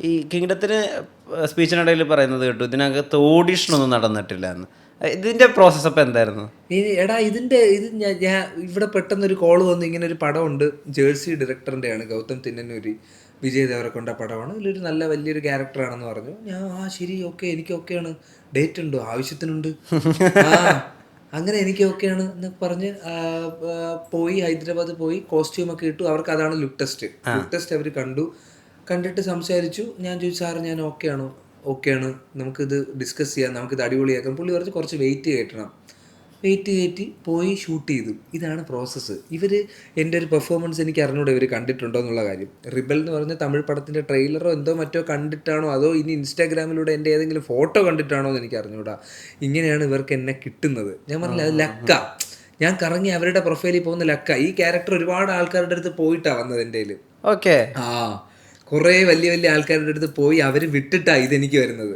ഈ കിങ്ഡത്തിന് സ്പീച്ചിനിടയിൽ പറയുന്നത് കേട്ടു ഇതിനകത്ത് ഓഡിഷനൊന്നും നടന്നിട്ടില്ല എന്ന്. ഇതിൻ്റെ പ്രോസസ്സ് അപ്പം എന്തായിരുന്നു? എടാ ഇത് ഞാൻ ഇവിടെ പെട്ടെന്നൊരു കോള് വന്നു, ഇങ്ങനെ ഒരു പടമുണ്ട്, ജേഴ്സി ഡയറക്ടറിൻ്റെയാണ്, ഗൗതം തിന്നന്നൂരി, വിജയ് ദേവരക്കൊണ്ട പടമാണ്, ഇതിലൊരു നല്ല വലിയൊരു ക്യാരക്ടറാണെന്ന് പറഞ്ഞു. ഞാൻ ശരി, ഓക്കെ, എനിക്ക് ഓക്കെയാണ്, ഡേറ്റ് ഉണ്ടോ, ആവശ്യത്തിനുണ്ട്, ആ അങ്ങനെ എനിക്ക് ഓക്കെയാണ് എന്ന് പറഞ്ഞ് പോയി ഹൈദരാബാദ് പോയി, കോസ്റ്റ്യൂമൊക്കെ ഇട്ടു. അവർക്ക് അതാണ് ലുക്ക് ടെസ്റ്റ് അവർ കണ്ടിട്ട് സംസാരിച്ചു. ഞാൻ ചോദിച്ചു സാർ ഞാൻ ഓക്കെയാണ്, നമുക്കിത് ഡിസ്കസ് ചെയ്യാം, നമുക്കിത് അടിപൊളിയാക്കാം. പുള്ളി കുറച്ച് വെയിറ്റ് കയറ്റി പോയി ഷൂട്ട് ചെയ്തു. ഇതാണ് പ്രോസസ്സ്. എൻ്റെ ഒരു പെർഫോമൻസ് എനിക്ക് അറിഞ്ഞൂടെ ഇവർ കണ്ടിട്ടുണ്ടോ എന്നുള്ള കാര്യം. റിബൽ എന്ന് പറഞ്ഞ തമിഴ് പടത്തിൻ്റെ ട്രെയിലറോ മറ്റോ കണ്ടിട്ടാണോ, അതോ ഇനി ഇൻസ്റ്റാഗ്രാമിലൂടെ എൻ്റെ ഏതെങ്കിലും ഫോട്ടോ കണ്ടിട്ടാണോ എന്ന് എനിക്ക് അറിഞ്ഞൂടാ. ഇങ്ങനെയാണ് ഇവർക്ക് എന്നെ കിട്ടുന്നത്. ഞാൻ പറഞ്ഞില്ല, അത് ലക്ക. ഞാൻ കറങ്ങി അവരുടെ പ്രൊഫൈലിൽ പോകുന്ന ലക്ക. ഈ ക്യാരക്ടർ ഒരുപാട് ആൾക്കാരുടെ അടുത്ത് പോയിട്ടാണ് വന്നത് എൻ്റെ കയ്യിൽ. ഓക്കെ. കുറേ വലിയ വലിയ ആൾക്കാരുടെ അടുത്ത് പോയി അവർ വിട്ടിട്ടാണ് ഇതെനിക്ക് വരുന്നത്.